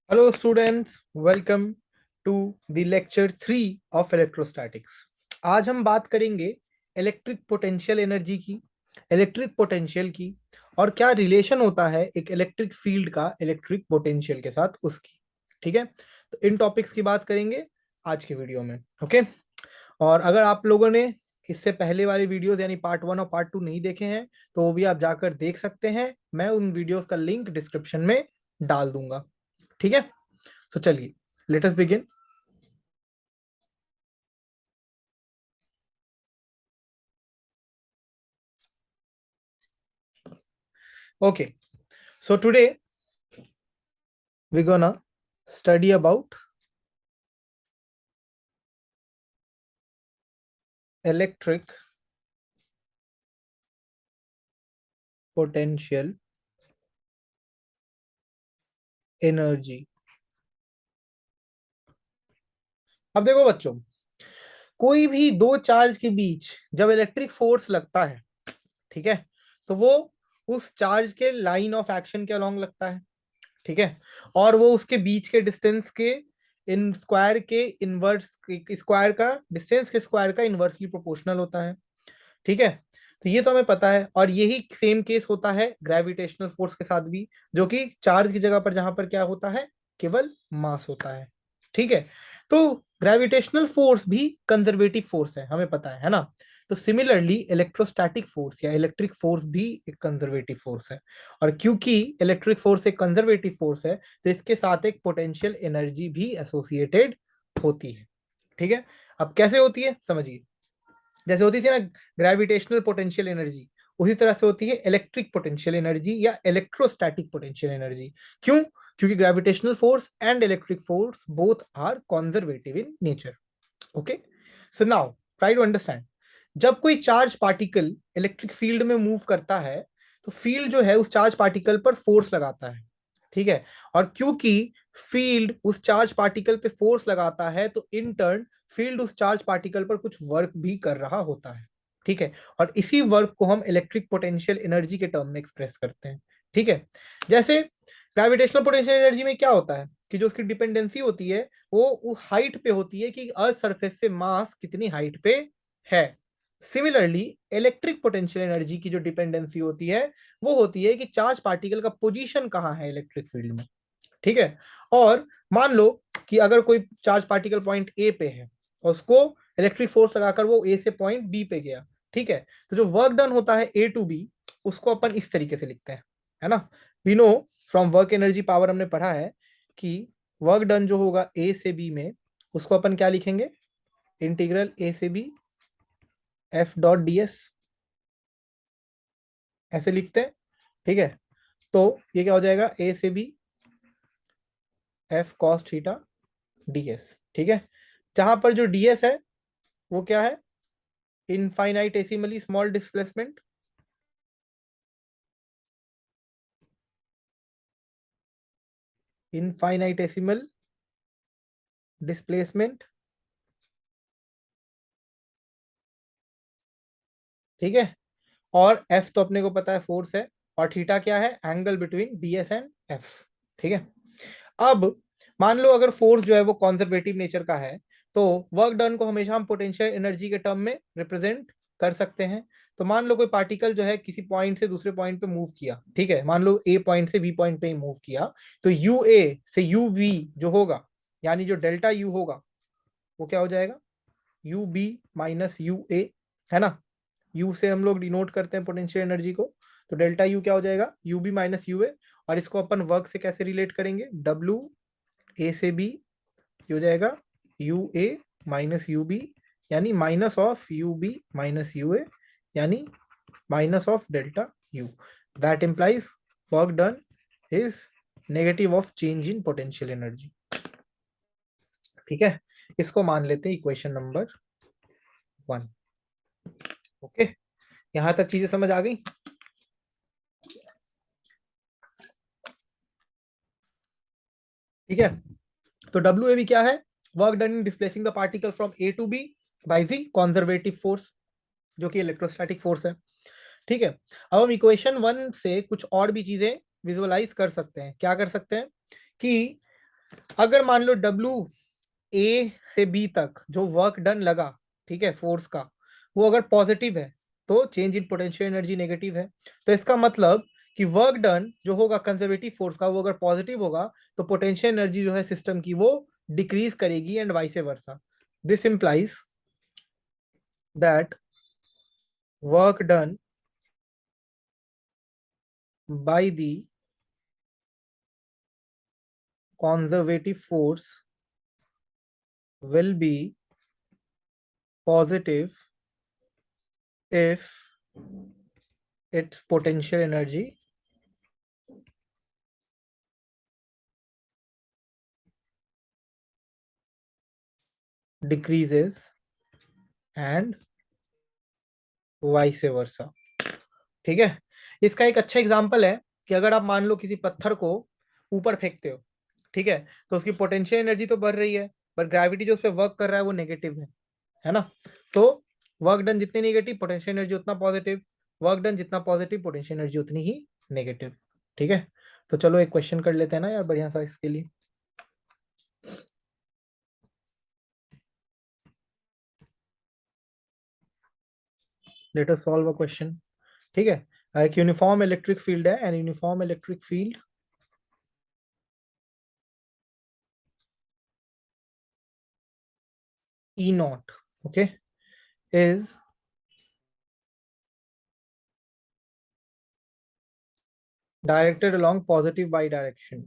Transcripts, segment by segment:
Hello students, welcome to the lecture 3 of electrostatics. आज हम बात करेंगे इलेक्ट्रिक पोटेंशियल एनर्जी की, इलेक्ट्रिक पोटेंशियल की और क्या रिलेशन होता है एक इलेक्ट्रिक फील्ड का इलेक्ट्रिक पोटेंशियल के साथ उसकी। ठीक है, तो इन टॉपिक्स की बात करेंगे आज के वीडियो में। ओके, और अगर आप लोगों ने इससे पहले वाले वीडियोस यानी पार्ट 1 और पार्ट 2 नहीं देखे हैं तो वो भी आप जाकर देख सकते हैं। मैं उन वीडियोस का लिंक डिस्क्रिप्शन में डाल दूंगा। ठीक है, तो चलिए let us begin. Okay, so today we're gonna study about electric potential energy। अब देखो बच्चों, कोई भी दो चार्ज के बीच जब इलेक्ट्रिक फोर्स लगता है, ठीक है, तो वो उस चार्ज के लाइन ऑफ एक्शन के अलोंग लगता है। ठीक है, और वो उसके बीच के डिस्टेंस के इन स्क्वायर के इनवर्स, स्क्वायर का डिस्टेंस के स्क्वायर का इनवर्सली प्रोपोर्शनल होता है। ठीक है, तो ये तो हमें पता है, और यही सेम केस होता है ग्रेविटेशनल फोर्स के साथ भी, जो कि चार्ज की जगह पर जहां पर क्या होता है, केवल मास होता है। ठीक है, तो ग्रेविटेशनल फोर्स भी कंजर्वेटिव फोर्स है, हमें पता है ना। तो सिमिलरली इलेक्ट्रोस्टैटिक फोर्स या इलेक्ट्रिक फोर्स भी एक कंजर्वेटिव फोर्स है, और क्योंकि इलेक्ट्रिक फोर्स एक कंजर्वेटिव फोर्स है तो इसके साथ एक पोटेंशियल एनर्जी भी एसोसिएटेड होती है। ठीक है, अब कैसे होती है समझिए। जैसे होती थी ना ग्रेविटेशनल पोटेंशियल एनर्जी, उसी तरह से होती है इलेक्ट्रिक पोटेंशियल एनर्जी या इलेक्ट्रोस्टैटिक पोटेंशियल एनर्जी। क्यों? क्योंकि gravitational force and electric force both are conservative in nature. Okay, so now try to understand. जब कोई चार्ज पार्टिकल इलेक्ट्रिक फील्ड में मूव करता है तो फील्ड जो है उस चार्ज पार्टिकल पर फोर्स लगाता है। ठीक है, और क्योंकि फील्ड उस चार्ज पार्टिकल पे फोर्स लगाता है तो इन टर्न फील्ड उस चार्ज पार्टिकल पर कुछ वर्क भी कर रहा होता है। ठीक है, और इसी वर्क को हम इलेक्ट्रिक पोटेंशियल एनर्जी के टर्म में एक्सप्रेस करते हैं। ठीक है, जैसे ग्रेविटेशनल पोटेंशियल एनर्जी में क्या होता है कि जो उसकी डिपेंडेंसी होती है वो हाइट पे होती है कि अर्थ सरफेस से मास कितनी हाइट पे है। सिमिलरली इलेक्ट्रिक पोटेंशियल एनर्जी की जो डिपेंडेंसी होती है वो होती है कि चार्ज पार्टिकल का पोजीशन कहाँ है इलेक्ट्रिक फील्ड में। ठीक है, और मान लो कि अगर कोई चार्ज पार्टिकल पॉइंट ए पे है और उसको इलेक्ट्रिक फोर्स लगाकर वो ए से पॉइंट बी पे गया। ठीक है, तो जो वर्क डन होता है ए टू बी, उसको अपन इस तरीके से लिखते हैं, है ना। We know from work energy power, हमने पढ़ा है कि वर्क डन जो होगा ए से बी में, उसको अपन क्या लिखेंगे, इंटीग्रल ए से B F dot D S, ऐसे लिखते हैं। ठीक है, तो ये क्या हो जाएगा, ए से B F cos theta D S. ठीक है, जहां पर जो डी एस है वो क्या है, इनफाइनाइटेसिमली स्मॉल डिस्प्लेसमेंट। Infinitesimal displacement. ठीक है, और एफ तो अपने को पता है फोर्स है, और थीटा क्या है, angle between D S and F. ठीक है, अब मान लो अगर फोर्स जो है वो कंजर्वेटिव नेचर का है तो वर्क डन को हमेशा हम पोटेंशियल एनर्जी के टर्म में रिप्रेजेंट कर सकते हैं। तो मान लो कोई पार्टिकल जो है किसी पॉइंट से दूसरे पॉइंट पे मूव किया, ठीक है, मान लो ए पॉइंट से बी पॉइंट पे मूव किया, तो यू ए से यू वी जो होगा, यानी जो डेल्टा यू होगा वो क्या हो जाएगा, यू बी माइनस यू ए, है ना। यू से हम लोग डिनोट करते हैं पोटेंशियल एनर्जी को, तो डेल्टा यू क्या हो जाएगा, यू बी माइनस यू ए। और इसको अपन वर्क से कैसे रिलेट करेंगे, डब्ल्यू ए से बी हो जाएगा U A minus U B, यानी minus of U B minus U A, यानी minus of delta U. That implies work done is negative of change in potential energy. ठीक है, इसको मान लेते हैं इक्वेशन नंबर 1। ओके, यहां तक चीजें समझ आ गई। ठीक है, तो डब्ल्यू ए बी क्या है, work done in displacing the particle from A to B by the conservative force, जो कि इलेक्ट्रोस्टैटिक फोर्स है। ठीक है, अब हम इक्वेशन 1 से कुछ और भी चीजें विजुअलाइज कर सकते हैं। क्या कर सकते हैं कि अगर मान लो W A से B तक जो वर्क डन लगा, ठीक है, फोर्स का, वो अगर पॉजिटिव है तो change in potential energy negative है। तो इसका मतलब कि वर्क डन जो होगा कंजर्वेटिव फोर्स का, वो अगर पॉजिटिव होगा तो पोटेंशियल एनर्जी जो है सिस्टम की वो डिक्रीज करेगी and vice versa. This implies that work done by the conservative force will be positive if its potential energy decreases and vice versa। ठीक है, इसका एक अच्छा एग्जांपल है कि अगर आप मान लो किसी पत्थर को ऊपर फेंकते हो, ठीक है, तो उसकी पोटेंशियल एनर्जी तो बढ़ रही है, पर ग्रेविटी जो उस पर वर्क कर रहा है वो नेगेटिव है ना। तो वर्क डन जितनी नेगेटिव पोटेंशियल एनर्जी उतना पॉजिटिव, वर्क डन जितना पॉजिटिव पोटेंशियल एनर्जी उतनी ही नेगेटिव। ठीक है, तो चलो एक क्वेश्चन कर लेते हैं ना यार बढ़िया सा इसके लिए। Let us solve a question. ठीक है, एक यूनिफॉर्म इलेक्ट्रिक फील्ड है, and uniform electric field E naught, okay, is directed along positive y direction.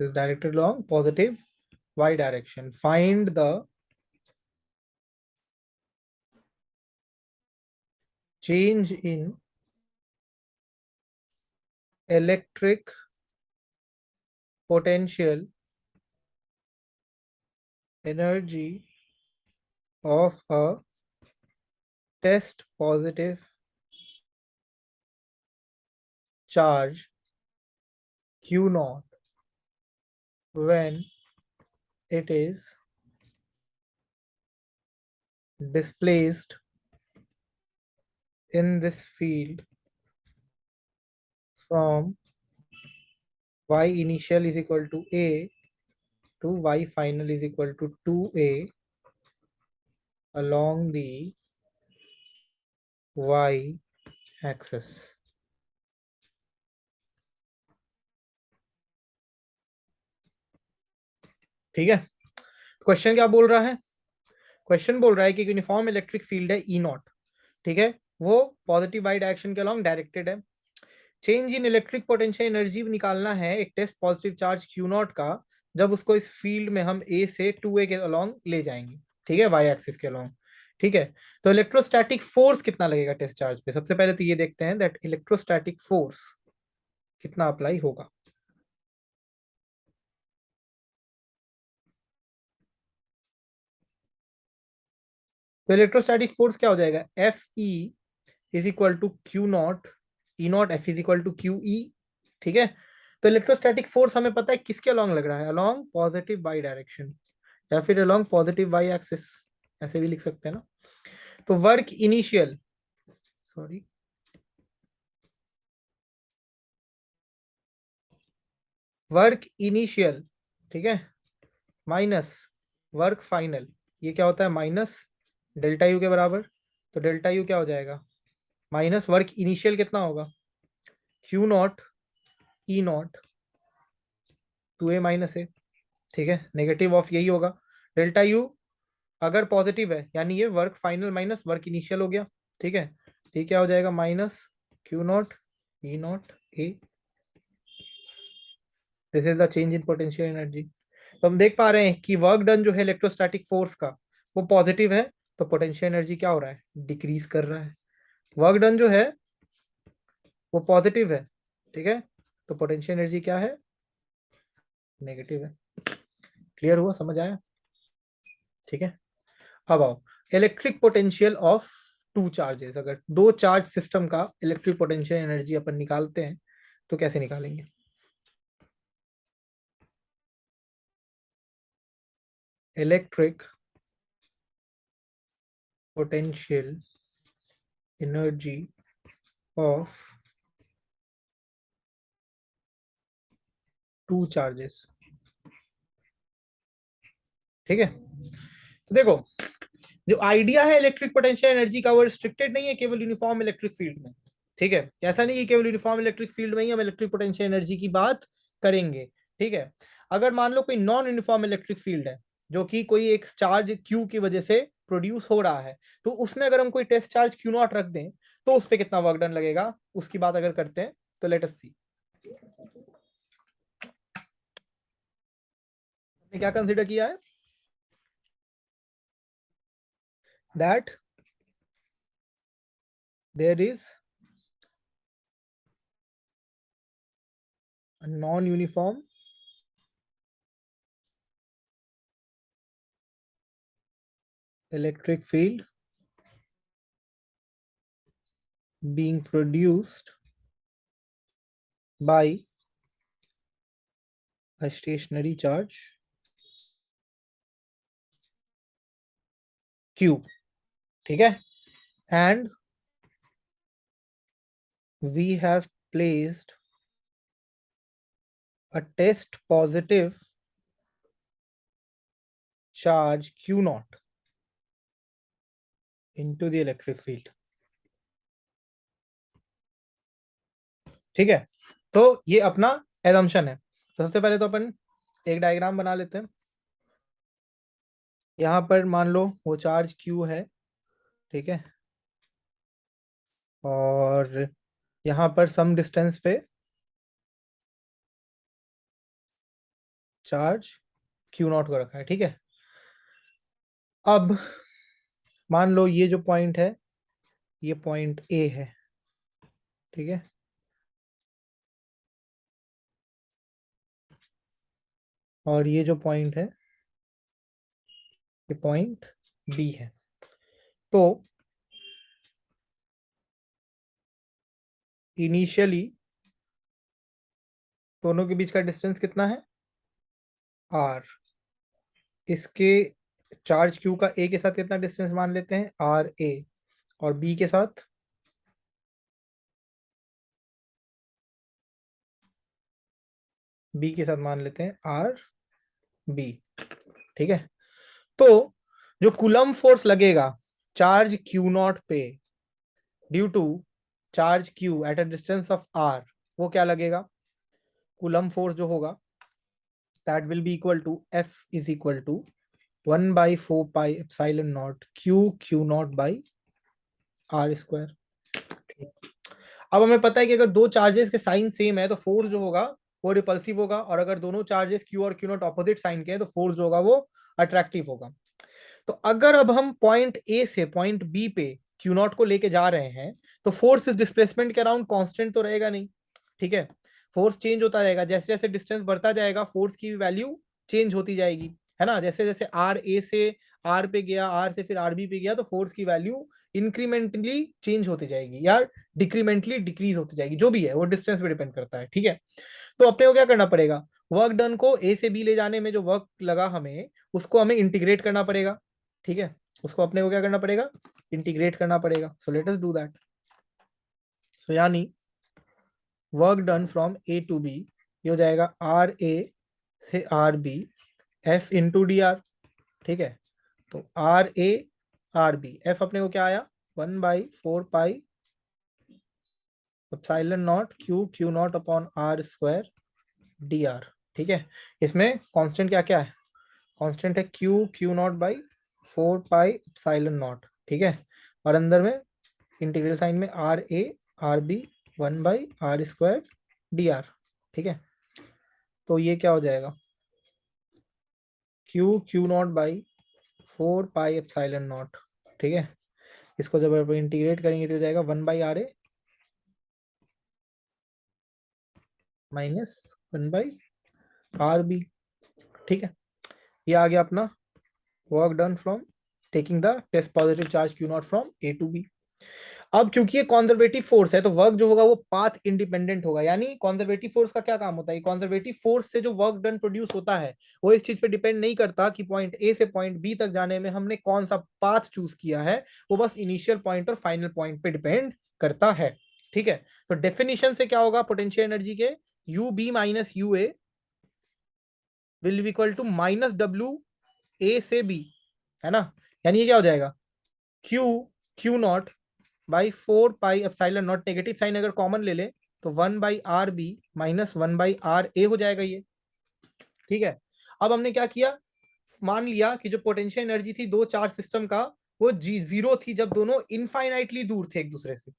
Is directed along positive y direction. Find the change in electric potential energy of a test positive charge Q naught when it is displaced in this field from y initial is equal to A to y final is equal to 2A along the y axis। ठीक है, question क्या बोल रहा है? Question बोल रहा है कि यूनिफॉर्म इलेक्ट्रिक फील्ड है ई नॉट, ठीक है, वो पॉजिटिव बाई डायरेक्शन के अलोंग डायरेक्टेड है। Change in electric potential energy निकालना है एक test positive charge q naught का, जब उसको इस फील्ड में हम ए से 2A के अलोंग ले जाएंगे, ठीक है, वाई एक्सिस के अलोंग। ठीक है, तो इलेक्ट्रोस्टैटिक फोर्स कितना लगेगा टेस्ट चार्ज पे? सबसे पहले तो ये देखते हैं दैट इलेक्ट्रोस्टैटिक फोर्स कितना अप्लाई होगा। तो इलेक्ट्रोस्टैटिक फोर्स क्या हो जाएगा? F E is equal to q naught E naught F is equal to q E. ठीक है, तो इलेक्ट्रोस्टैटिक फोर्स हमें पता है किसके अलोंग लग रहा है, अलोंग पॉजिटिव बाई डायरेक्शन, या फिर अलोंग पॉजिटिव बाई एक्सिस, ऐसे भी लिख सकते हैं ना। तो work initial, sorry, work initial, ठीक है, माइनस वर्क फाइनल, ये क्या होता है? माइनस डेल्टा यू के बराबर। तो डेल्टा यू क्या हो जाएगा? माइनस वर्क इनिशियल कितना होगा? Q naught E naught 2A minus A. ठीक है, नेगेटिव ऑफ यही होगा। डेल्टा यू अगर पॉजिटिव है यानी ये work final minus work initial हो गया। ठीक है, ठीक क्या हो जाएगा? Minus Q naught E not a. This is the change in potential energy. तो हम देख पा रहे हैं कि वर्क डन जो है इलेक्ट्रोस्टैटिक फोर्स का वो पॉजिटिव है, तो पोटेंशियल एनर्जी क्या हो रहा है? डिक्रीज कर रहा है। वर्क डन जो है वो पॉजिटिव है, ठीक है, तो पोटेंशियल एनर्जी क्या है? नेगेटिव है। क्लियर हुआ, समझ आया? ठीक है, अब आओ, electric potential of two charges. अगर दो चार्ज सिस्टम का इलेक्ट्रिक पोटेंशियल एनर्जी अपन निकालते हैं तो कैसे निकालेंगे? Electric potential energy of two charges. ठीक है, तो देखो जो आइडिया है इलेक्ट्रिक पोटेंशियल एनर्जी का वो रिस्ट्रिक्टेड नहीं है केवल यूनिफॉर्म इलेक्ट्रिक फील्ड में। ठीक है, ऐसा नहीं कि केवल यूनिफॉर्म इलेक्ट्रिक फील्ड में ही हम इलेक्ट्रिक पोटेंशियल एनर्जी की बात करेंगे। ठीक है, अगर मान लो कोई नॉन यूनिफॉर्म इलेक्ट्रिक फील्ड है जो कि कोई एक चार्ज क्यू की वजह से प्रोड्यूस हो रहा है, तो उसमें अगर हम कोई टेस्ट चार्ज क्यू नॉट रख दें तो उस पर कितना वर्क डन लगेगा उसकी बात अगर करते हैं तो लेट अस सी। क्या कंसिडर किया है that there is a non-uniform electric field being produced by a stationary charge q। ठीक है, and we have placed a test positive charge q naught into the electric field। ठीक है, तो ये अपना एजम्पशन है। तो सबसे पहले तो अपन एक डायग्राम बना लेते हैं। यहां पर मान लो वो चार्ज q है। ठीक है, और यहां पर सम डिस्टेंस पे चार्ज q नॉट को रखा है। ठीक है, अब मान लो ये जो पॉइंट है ये पॉइंट ए है। ठीक है, और ये जो पॉइंट है ये पॉइंट बी है। तो इनिशियली दोनों के बीच का डिस्टेंस कितना है आर। इसके चार्ज क्यू का ए के साथ कितना डिस्टेंस मान लेते हैं आर ए, और बी के साथ मान लेते हैं आर बी। ठीक है, तो जो कूलम फोर्स लगेगा चार्ज क्यू नॉट पे due to charge q at a distance of r, वो क्या लगेगा, कूलम फोर्स जो होगा that will be equal to F is equal to 1/4 pi epsilon naught Q naught by r square. अब हमें पता है कि अगर दो चार्जेस के साइन सेम है तो फोर्स जो होगा वो रिपल्सिव होगा, और अगर दोनों चार्जेस क्यू और क्यू नॉट ऑपोजिट साइन के हैं तो फोर्स जो होगा वो अट्रैक्टिव होगा। तो अगर अब हम पॉइंट ए से पॉइंट बी पे क्यू नॉट को लेके जा रहे हैं तो फोर्स इस डिस्प्लेसमेंट के अराउंड कांस्टेंट तो रहेगा नहीं। ठीक है, फोर्स चेंज होता रहेगा, जैसे जैसे डिस्टेंस बढ़ता जाएगा फोर्स की वैल्यू चेंज होती जाएगी, है ना। जैसे जैसे आर ए से आर पे गया, आर से फिर आर बी पे गया, तो फोर्स की वैल्यू इंक्रीमेंटली चेंज होती जाएगी या डिक्रीमेंटली डिक्रीज होती जाएगी, जो भी है वो डिस्टेंस पे डिपेंड करता है। ठीक है, तो अपने को क्या करना पड़ेगा, वर्क डन को ए से बी ले जाने में जो वर्क लगा हमें उसको हमें इंटीग्रेट करना पड़ेगा। ठीक है, उसको अपने को क्या करना पड़ेगा, इंटीग्रेट करना पड़ेगा। So let us do that. So यानी work done from A to B ये हो जाएगा आर ए से R B F into D R. ठीक है, तो R A R B F अपने को क्या आया 1/4 pi epsilon naught Q naught upon R square D R. ठीक है, इसमें कांस्टेंट क्या क्या है, कांस्टेंट है Q naught by 4 pi epsilon naught. ठीक है, और अंदर में इंटीग्रल साइन में r B 1/r square D R. ठीक है, तो ये क्या हो जाएगा q naught by 4 pi epsilon naught. ठीक है, इसको जब आप इंटीग्रेट करेंगे तो हो जाएगा 1/r माइनस 1/r बी। ठीक है, ये आ गया अपना work done from taking the test positive charge q naught from A to B. अब क्योंकि ये कॉन्जर्वेटिव फोर्स है तो वर्क जो होगा वो पाथ इंडिपेंडेंट होगा। यानी कॉन्जर्वेटिव फोर्स का क्या काम होता है, कॉन्जर्वेटिव फोर्स से जो वर्क डन प्रोड्यूस होता है वो इस चीज पे डिपेंड नहीं करता कि पॉइंट ए से पॉइंट बी तक जाने में हमने कौन सा पाथ चूज किया है, वो बस इनिशियल पॉइंट और फाइनल पॉइंट पे डिपेंड करता है। ठीक है, तो डेफिनेशन से क्या होगा पोटेंशियल एनर्जी के, U B minus U A will be equal to minus W A से बी, है ना। यानी ये क्या हो जाएगा, Q Q naught by 4 pi epsilon naught, negative sign अगर कॉमन ले ले तो 1/RB माइनस 1/RA हो जाएगा ये। ठीक है, अब हमने क्या किया, मान लिया कि जो पोटेंशियल एनर्जी थी दो चार्ज सिस्टम का, वो जीरो थी जब दोनों इनफाइनाइटली दूर थे एक दूसरे से।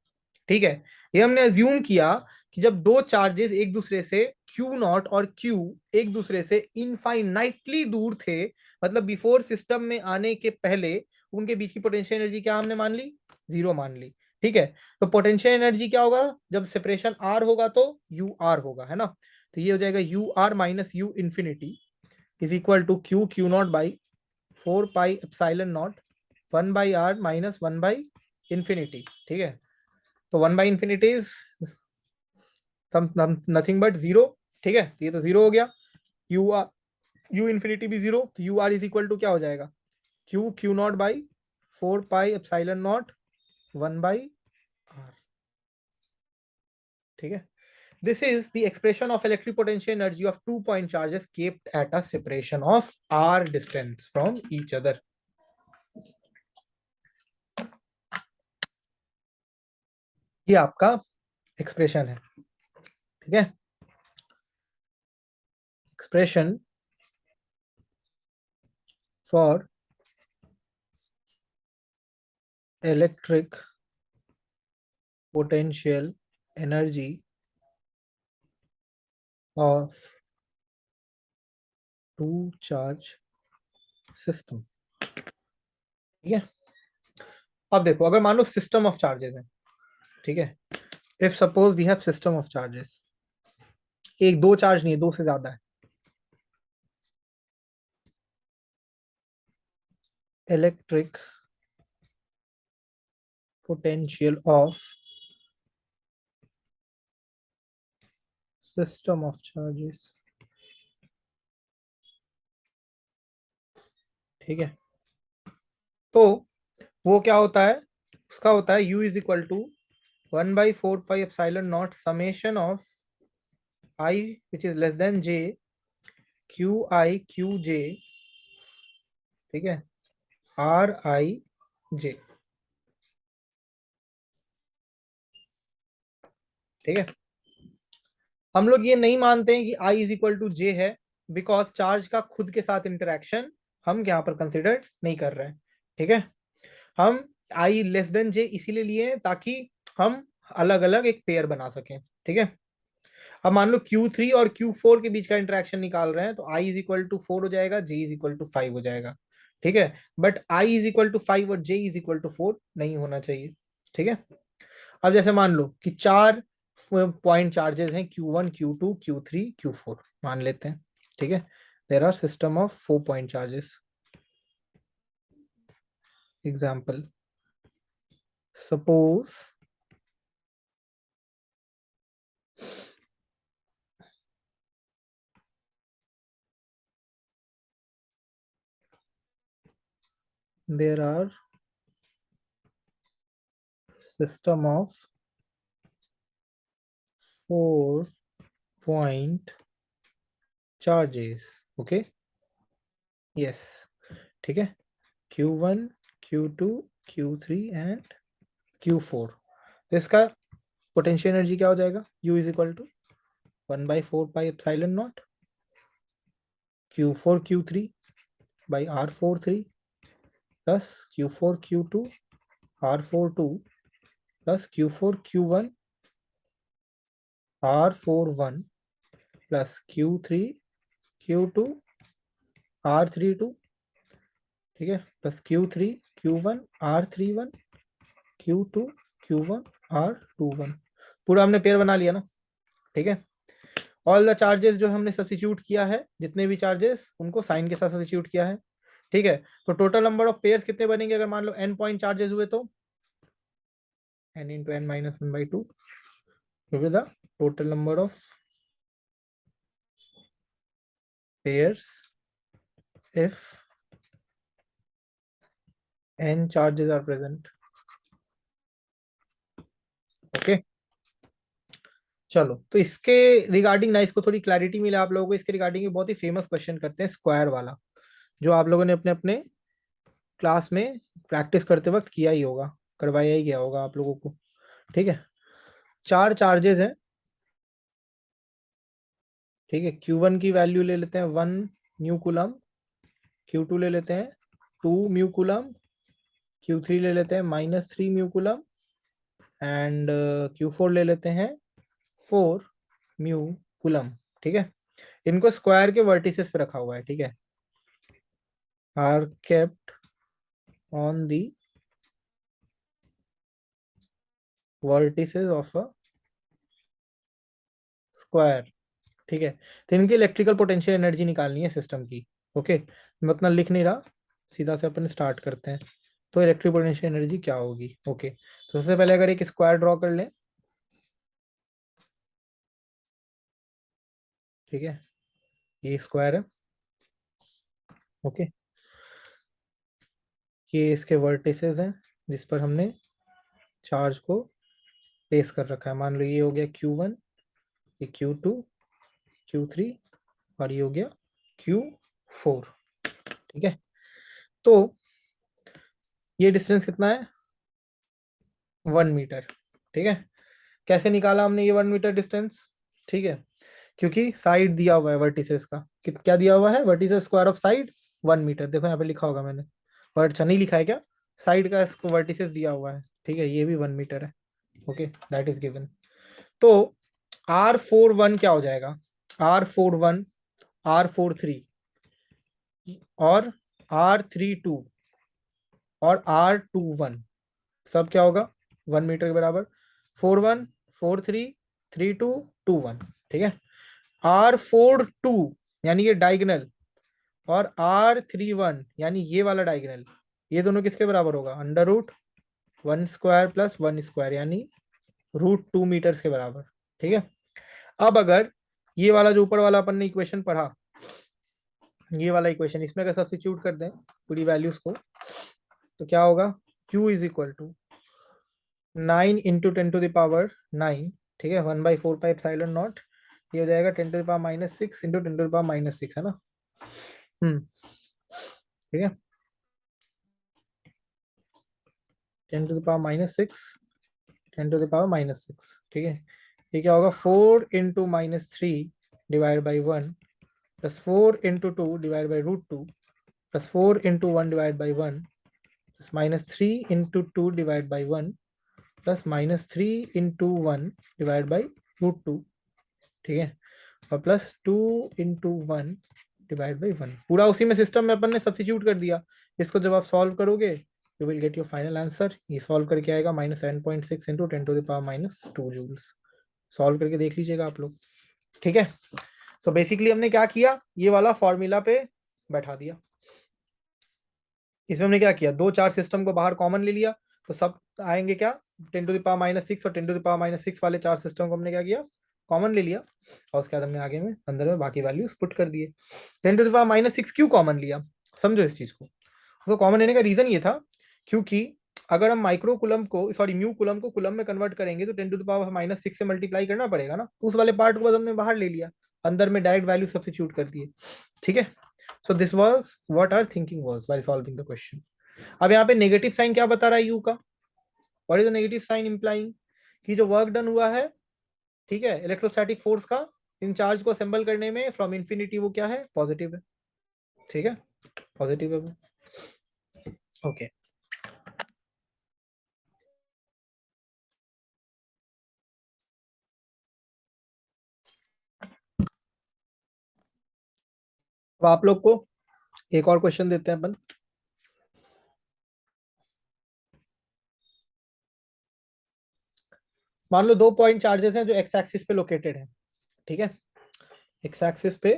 ठीक है, ये हमने अज्यूम किया कि जब दो चार्जेस एक दूसरे से क्यू नॉट और क्यू एक दूसरे से इनफाइनाइटली दूर थे, मतलब बिफोर सिस्टम में आने के पहले उनके बीच की पोटेंशियल एनर्जी क्या हमने मान ली, जीरो मान ली। ठीक है, तो पोटेंशियल एनर्जी क्या होगा जब सेपरेशन आर होगा तो यू आर होगा, है ना। तो ये हो जाएगा U R minus U infinity is equal to Q Q naught by 4 pi epsilon naught 1/R minus 1/इंफिनिटी। ठीक है, तो 1/इंफिनिटी इज नथिंग बट जीरो। ठीक है, ये तो जीरो हो गया, यू आर यू इंफिनिटी भी जीरो, तो U R is equal to क्या हो जाएगा, Q Q naught by 4 pi epsilon naught 1/R। ठीक है, this is the expression of electric potential energy of 2 point charges kept at a separation of r distance from each other। ये आपका expression है। ठीक है, expression for electric potential energy of two charge system। ठीक है, अब देखो अगर मान लो सिस्टम ऑफ चार्जेस है, ठीक है, if suppose we have system of charges, एक दो चार्ज नहीं है, दो से ज्यादा है, electric potential of system of charges. ठीक है, तो वो क्या होता है, उसका होता है u is equal to 1/4 pi epsilon naught summation of i which is less than j Q I Q J. ठीक है, आर आई जे। ठीक है, हम लोग ये नहीं मानते हैं कि i इज इक्वल टू जे है, बिकॉज चार्ज का खुद के साथ इंटरेक्शन हम यहाँ पर कंसिडर नहीं कर रहे हैं। ठीक है, हम i लेस देन जे इसीलिए लिए हैं ताकि हम अलग अलग एक पेयर बना सकें। ठीक है, अब मान लो Q3 और Q4 के बीच का इंटरेक्शन निकाल रहे हैं, तो I इज इक्वल टू 4 हो जाएगा, J इज इक्वल टू 5 हो जाएगा। ठीक है, but I is equal to 5 और J इज इक्वल टू 4 नहीं होना चाहिए। ठीक है, अब जैसे मान लो कि चार पॉइंट चार्जेस हैं Q1 Q2 Q3 Q4 मान लेते हैं। ठीक है, there are system of 4 point charges. Example, suppose there are system of 4 point charges। okay, yes। ठीक है, Q1 Q2 Q3 and Q4। तो इसका पोटेंशियल एनर्जी क्या हो जाएगा, U is equal to 1/4 pi epsilon naught Q4 Q3/R43 plus Q4 Q2 R42 plus Q4 Q1 R41 plus Q3 Q2 R32। ठीक है, plus Q3 Q1 R31 Q2 Q1 R21। पूरा हमने pair बना लिया ना। ठीक है, ऑल द चार्जेस जो हमने सब्स्टिट्यूट किया है, जितने भी चार्जेस उनको साइन के साथ सब्स्टिट्यूट किया है। ठीक है, तो टोटल नंबर ऑफ पेयर्स कितने बनेंगे अगर मान लो n पॉइंट चार्जेस हुए तो n into n minus 1/2 will be the total number of pairs if n charges are present। Okay, चलो, तो इसके रिगार्डिंग ना, इसको थोड़ी क्लैरिटी मिले आप लोगों को, इसके रिगार्डिंग बहुत ही फेमस क्वेश्चन करते हैं, स्क्वायर वाला, जो आप लोगों ने अपने अपने क्लास में प्रैक्टिस करते वक्त किया ही होगा, करवाया ही गया होगा आप लोगों को। ठीक है, चार चार्जेस हैं। ठीक है, Q1 की वैल्यू ले लेते हैं 1 म्यू कूलम, Q2 ले लेते हैं 2 म्यू कूलम, Q3 ले लेते हैं -3 म्यू कूलम, एंड Q4 ले लेते हैं 4 म्यू कूलम। ठीक है, इनको स्क्वायर के वर्टिसेस पे रखा हुआ है। ठीक है, are kept on the vertices of a square. ठीक है, तो इनकी इलेक्ट्रिकल पोटेंशियल एनर्जी निकालनी है सिस्टम की। ओके, मैं उतना लिख नहीं रहा, सीधा से अपन स्टार्ट करते हैं। तो इलेक्ट्रिक पोटेंशियल एनर्जी क्या होगी? ओके, तो सबसे पहले अगर एक स्क्वायर ड्रॉ कर लें। ठीक है, ये स्क्वायर है। ओके, ये इसके वर्टिसेस हैं जिस पर हमने चार्ज को प्लेस कर रखा है। मान लो ये हो गया Q1, ये Q2, Q3, और ये हो गया Q4। ठीक है, तो ये डिस्टेंस कितना है? 1 मीटर। ठीक है, कैसे निकाला हमने ये 1 मीटर डिस्टेंस? ठीक है, क्योंकि साइड दिया हुआ है वर्टिसेस का, क्या दिया हुआ है? Vertices square of side 1 metre. देखो यहाँ पे लिखा होगा मैंने, वर्ड अच्छा नहीं लिखा है क्या? साइड का इसको वर्टिसेस दिया हुआ है। ठीक है, ये भी 1 मीटर है। Okay, that is given. तो R41 क्या हो जाएगा? R41, R43 और R32 और R21 सब क्या होगा? 1 मीटर के बराबर। 41, 43, 32, 21। ठीक है, R42 यानी ये डायगोनल, और R31 यानी ये वाला डायगोनल, ये दोनों किसके बराबर होगा? √1² + 1² यानी √2 मीटर्स के बराबर। ठीक है, अब अगर ये वाला जो ऊपर वाला अपन ने इक्वेशन पढ़ा, ये वाला इक्वेशन, इसमें अगर सब्स्टिट्यूट कर दें पूरी वैल्यूज को, तो क्या होगा? Q is equal to 9 × 10⁻⁹। ठीक है, 1/4πε0। ये हो जाएगा 10⁻⁻6 × 10⁻⁻6, है ना? ठीक है, 10⁻⁻6, 10⁻⁻6। ठीक है, ये क्या होगा? 4 × -3 / 1 + 4 × 2 / √2 + 4 × 1 / 1 + -3 × 2 / 1 + -3 × 1 / √2। ठीक है, और +2 × 1 / 1, पूरा उसी में सिस्टम में अपन ने सब्स्टिट्यूट कर दिया। इसको जब आप सॉल्व करोगे, you will get your final answer. ये सॉल्व करके आएगा -7.6 × 10⁻²⁻2 जूल्स। सॉल्व करके देख लीजिएगा आप लोग। ठीक है, सो बेसिकली हमने क्या किया, ये वाला फॉर्मूला पे बैठा दिया। इसमें हमने क्या किया? दो चार सिस्टम को बाहर कॉमन ले लिया, तो सब आएंगे क्या? 10⁻⁻6 और 10⁻6 वाले चार सिस्टम को हमने क्या किया? कॉमन ले लिया, और उसके बाद हमने आगे में अंदर में बाकी वैल्यूज पुट कर दिए। 10⁻6 क्यों कॉमन लिया? समझो इस चीज को। उसको कॉमन लेने का रीजन ये था, क्योंकि अगर हम माइक्रो कुलम को, सॉरी म्यू कुलम को कुलम में कन्वर्ट करेंगे, तो 10⁻⁻6 से मल्टीप्लाई करना पड़ेगा ना। उस वाले पार्ट को बस हमने बाहर ले लिया, अंदर में डायरेक्ट वैल्यू सब्स्टिट्यूट कर दिए। ठीक है, so this was what our thinking was while solving the question. अब यहाँ पे नेगेटिव साइन क्या बता रहा है? यू का what is the negative sign implying? कि जो वर्क डन हुआ है, ठीक है, इलेक्ट्रोस्टैटिक फोर्स का इन चार्ज को असेंबल करने में फ्रॉम इंफिनिटी, वो क्या है? पॉजिटिव है। ठीक है, पॉजिटिव है वो। ओके, अब आप लोग को एक और क्वेश्चन देते हैं अपन। मान लो दो पॉइंट चार्जेस हैं जो एक्स एक्सिस पे लोकेटेड है। ठीक है, एक्स एक्सिस पे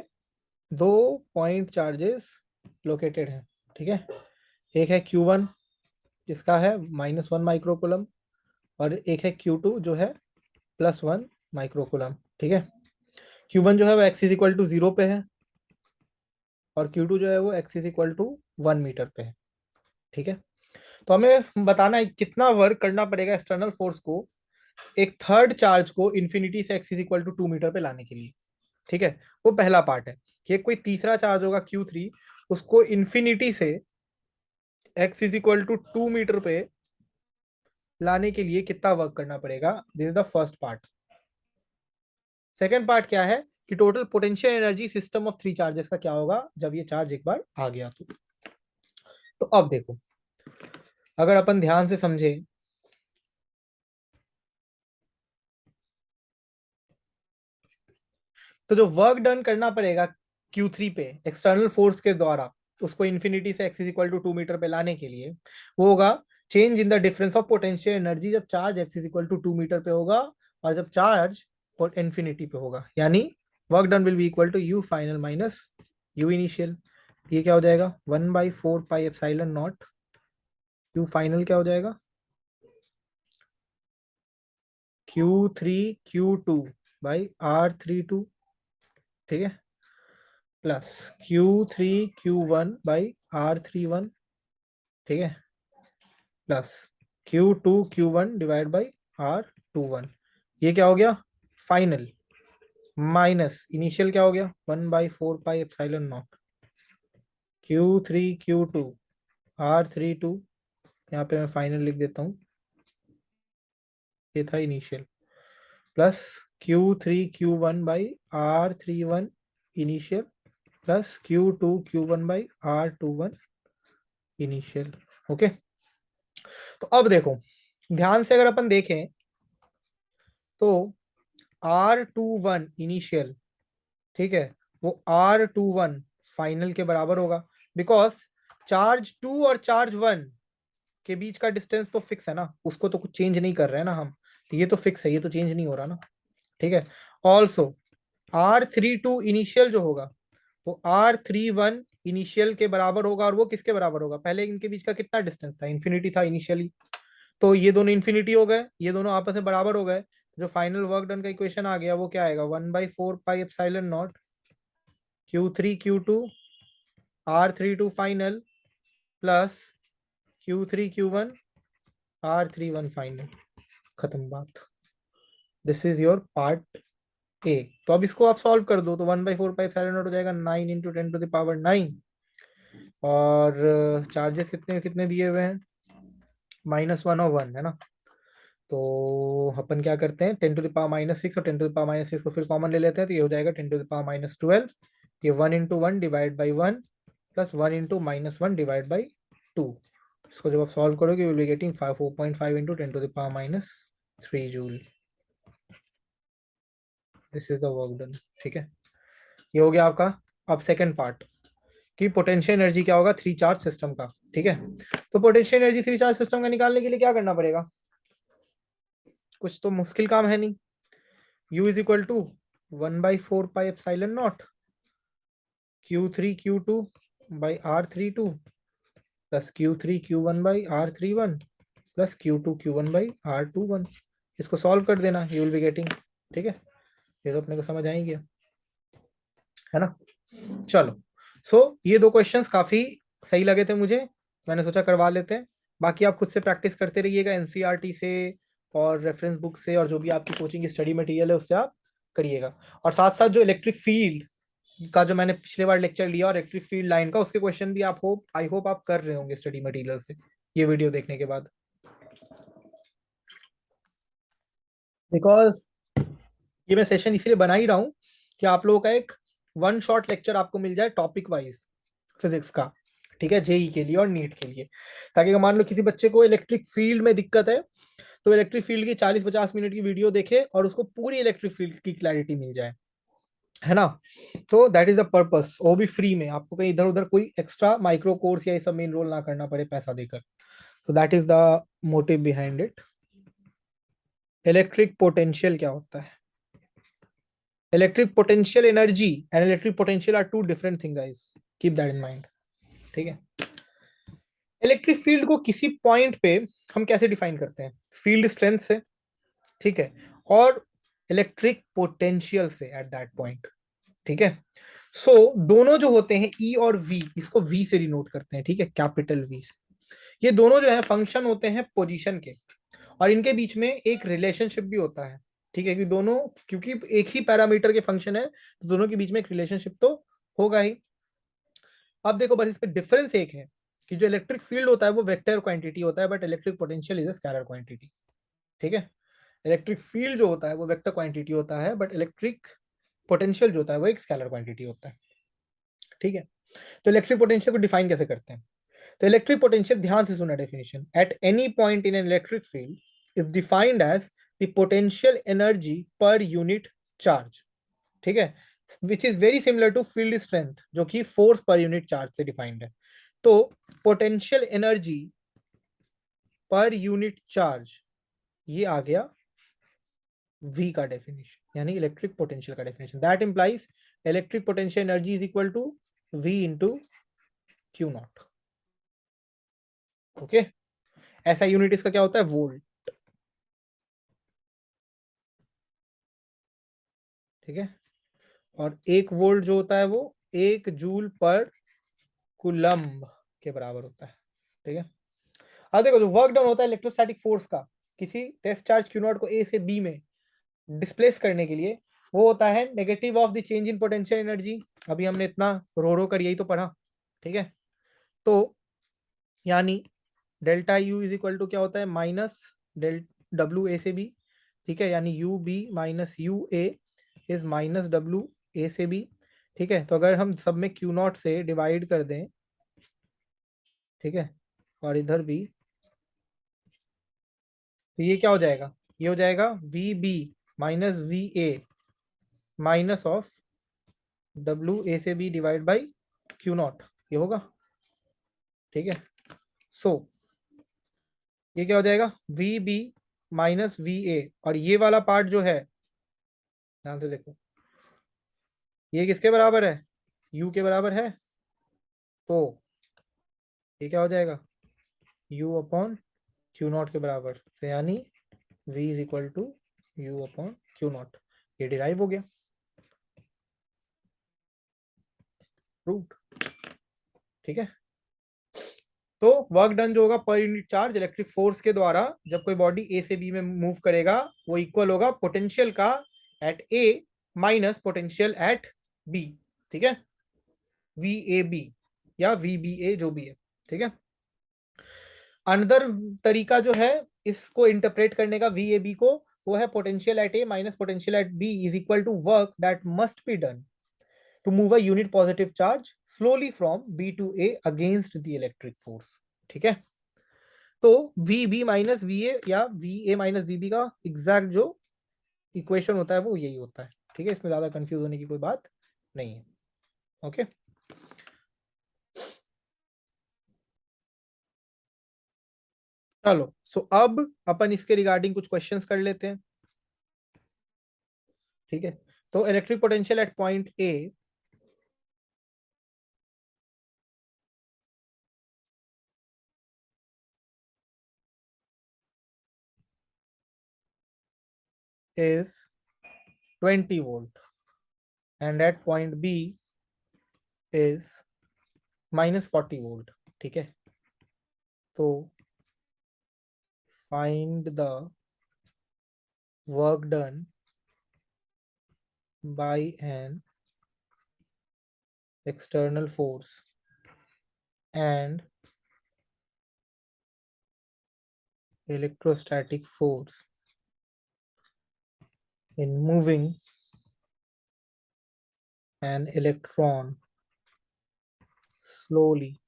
दो पॉइंट चार्जेस लोकेटेड है। ठीक है, एक है Q1 जिसका है -1 माइक्रोकुलम, और एक है Q2 जो है +1 माइक्रोकुलम। ठीक है, Q1 जो है वो x इज इक्वल टू 0 पे है, और Q2 जो है वो x is equal to 1 metre पे है। ठीक है, तो हमें बताना है कितना वर्क करना पड़ेगा एक्सटर्नल फोर्स को एक थर्ड चार्ज को इन्फिनिटी से x is equal to 2 metre पे लाने के लिए। ठीक है, वो पहला पार्ट है कि कोई तीसरा चार्ज होगा Q3, उसको इन्फिनिटी से x is equal to 2 metre पे लाने के लिए कितना वर्क करना पड़ेगा। This is the first part. Second part क्या है कि total potential energy system of three charges का क्या होगा जब ये चार्ज एक बार आ गया तो अब देखो, अगर अपन ध्यान से समझे तो जो वर्क डन करना पड़ेगा Q3 पे एक्सटर्नल फोर्स के द्वारा उसको इन्फिनिटी से x is equal to 2 metre पे लाने के लिए, वो होगा change in the difference of potential energy जब charge x is equal to 2 metre पे होगा और जब चार्ज इन्फिनिटी पे होगा, यानी work done will be equal to U final minus U initial. ये क्या हो जाएगा 1/4 pi epsilon naught. U final क्या हो जाएगा Q3 Q2/R32, ठीक है, प्लस Q3 Q1/R31, ठीक है, plus Q2 Q1 divide by R21। ये क्या हो गया फाइनल, माइनस इनिशियल क्या हो गया 1/4 pi epsilon naught Q3 Q2 R32। यहाँ पे मैं फाइनल लिख देता हूँ, ये था initial, plus Q3 Q1/R31 initial, plus Q2 Q1/R21 initial. Okay, तो अब देखो ध्यान से अगर अपन देखें तो R21 इनिशियल, ठीक है, वो R21 फाइनल के बराबर होगा, बिकॉज चार्ज 2 और चार्ज 1 के बीच का डिस्टेंस तो फिक्स है ना, उसको तो कुछ चेंज नहीं कर रहे हैं ना हम, तो ये तो फिक्स है, ये तो चेंज नहीं हो रहा ना। ठीक है, ऑल्सो R32 इनिशियल जो होगा वो R31 इनिशियल के बराबर होगा, और वो किसके बराबर होगा, पहले इनके बीच का कितना डिस्टेंस था, इन्फिनिटी था इनिशियली, तो ये दोनों इन्फिनिटी हो गए, ये दोनों आपस में बराबर हो गए, जो फाइनल वर्क डन का इक्वेशन आ गया वो क्या आएगा 1/4 pi epsilon naught Q3 Q2 R32 final plus Q3 Q1 R31 final. खत्म बात। This is your part A. तो अब इसको आप सॉल्व कर दो तो 1/4 पाई एप्सिलॉन नॉट हो जाएगा 9 × 10⁻⁹ और चार्जेस कितने कितने दिए हुए हैं -1 और 1 है ना, तो अपन क्या करते हैं 10⁻⁻6 और 10⁻⁻6 को फिर कॉमन ले लेते हैं, तो ये हो जाएगा 10⁻12। ये 1 × 1 divide by 1 plus 1 × -1 divide by 2। इसको जब आप सॉल्व करोगे will be getting 4.5 × 10⁻³ joule. This is the work done. ठीक है, ये हो गया आपका। अब सेकेंड पार्ट कि पोटेंशियल एनर्जी क्या होगा थ्री चार्ज सिस्टम का। ठीक है, तो potential energy three charge system का निकालने के लिए क्या करना पड़ेगा, कुछ तो मुश्किल काम है नहीं। U is equal to 1/4 pi epsilon naught Q3 Q2/R32 plus Q3 Q1/R31 plus Q2 Q1/R21। इसको सॉल्व कर देना, यू विल बी गेटिंग। ठीक है, ये तो अपने को समझ आएंगे है ना। चलो, ये दो क्वेश्चंस काफी सही लगे थे मुझे, मैंने सोचा करवा लेते हैं। बाकी आप खुद से प्रैक्टिस करते रहिएगा एनसीईआरटी से और रेफरेंस बुक से, और जो भी आपकी कोचिंग स्टडी मटेरियल है उससे आप करिएगा। और साथ साथ जो इलेक्ट्रिक फील्ड का जो मैंने पिछले बार लेक्चर लिया और इलेक्ट्रिक फील्ड लाइन का, उसके क्वेश्चन भी आप आई होप आप कर रहे होंगे स्टडी मटेरियल से ये वीडियो देखने के बाद, बिकॉज ये मैं सेशन इसलिए बना ही रहा हूँ कि आप लोगों का एक वन शॉट लेक्चर आपको मिल जाए टॉपिक वाइज फिजिक्स का। ठीक है, जेई के लिए और नीट के लिए, ताकि अगर मान लो किसी बच्चे को इलेक्ट्रिक फील्ड में दिक्कत है तो इलेक्ट्रिक फील्ड की 40-50 मिनट की वीडियो देखे और उसको पूरी इलेक्ट्रिक फील्ड की क्लैरिटी मिल जाए, है ना। तो दैट इज द पर्पस, वो भी फ्री में, आपको कहीं इधर उधर कोई एक्स्ट्रा माइक्रो कोर्स या ये सब में इनरोल ना करना पड़े पैसा देकर। तो that is the motive behind it. Electric potential क्या होता है, electric potential energy and electric potential are two different thing guys, keep that in mind. ठीक है, इलेक्ट्रिक फील्ड को किसी पॉइंट पे हम कैसे डिफाइन करते हैं, फील्ड स्ट्रेंथ से, ठीक है, और इलेक्ट्रिक पोटेंशियल से एट दैट पॉइंट। ठीक है, दोनों जो होते हैं ई और वी, इसको वी से डिनोट करते हैं, ठीक है, कैपिटल वी से। ये दोनों जो है फंक्शन होते हैं पोजीशन के, और इनके बीच में एक रिलेशनशिप भी होता है, ठीक है, कि दोनों, क्योंकि एक ही पैरामीटर के फंक्शन है तो दोनों के बीच में एक रिलेशनशिप तो होगा ही। अब देखो बस इस पे डिफरेंस एक है कि जो इलेक्ट्रिक फील्ड होता है वो वेक्टर क्वांटिटी होता है, but electric potential is a scalar quantity. ठीक है, इलेक्ट्रिक फील्ड जो होता है वो वेक्टर क्वांटिटी होता है, बट इलेक्ट्रिक पोटेंशियल जो होता है वो एक स्केलर क्वांटिटी होता है। ठीक है, तो इलेक्ट्रिक पोटेंशियल को डिफाइन कैसे करते हैं? तो इलेक्ट्रिक पोटेंशियल, ध्यान से सुना definition, at any point in an electric field is defined as the potential energy per unit charge. ठीक है, which is very similar to field strength जो कि फोर्स पर यूनिट चार्ज से डिफाइंड है। तो potential energy per unit charge, ये आ गया V का डेफिनेशन, यानी इलेक्ट्रिक पोटेंशियल का definition. That implies electric potential energy is equal to V into Q naught. Okay, ऐसा यूनिट इसका क्या होता है? वोल्ट। ठीक है, और एक वोल्ट जो होता है वो 1 जूल पर कुलम्ब के बराबर होता है। ठीक है, अब देखो जो वर्क डन होता है इलेक्ट्रोस्टैटिक फोर्स का किसी टेस्ट चार्ज क्यू नॉट को ए से बी में डिस्प्लेस करने के लिए, वो होता है negative of the change in potential energy. अभी हमने इतना रो कर यही तो पढ़ा। ठीक है, तो यानी delta U is equal to क्या होता है? माइनस डेल डब्ल्यू ए से बी। ठीक है, यानी U B minus U A is minus W A से बी। ठीक है, तो अगर हम सब में क्यू नॉट से डिवाइड कर दें, ठीक है, और इधर भी, तो ये क्या हो जाएगा? ये हो जाएगा V B minus V A minus of W A से B divide by Q naught, ये होगा। ठीक है, सो ये क्या हो जाएगा? V B minus V A, और ये वाला पार्ट जो है, ध्यान से देखो, ये किसके बराबर है? यू के बराबर है। तो ये क्या हो जाएगा? यू अपॉन क्यू नॉट के बराबर, तो यानी v is equal to U upon Q naught. ये डिराइव हो गया, प्रूव्ड। ठीक है, तो वर्क डन जो होगा पर यूनिट चार्ज इलेक्ट्रिक फोर्स के द्वारा जब कोई बॉडी ए से बी में मूव करेगा, वो इक्वल होगा पोटेंशियल का at A minus potential at B. ठीक है, वी ए बी या वी बी ए जो भी है। ठीक है, अनदर तरीका जो है इसको इंटरप्रेट करने का वी ए बी को, वो है potential at A minus potential at B is equal to work that must be done to move a unit positive charge slowly from B to A against the electric force। ठीक है, तो VB minus VA या VA minus VB का exact जो equation होता है वो यही होता है। ठीक है, इसमें ज्यादा कंफ्यूज होने की कोई बात नहीं है। ओके, चलो, सो अब अपन इसके रिगार्डिंग कुछ क्वेश्चंस कर लेते हैं। ठीक है, तो electric potential at point A is 20 volt and at point B is minus 40 volt। ठीक है, तो find the work done by an external force and electrostatic force in moving an electron slowly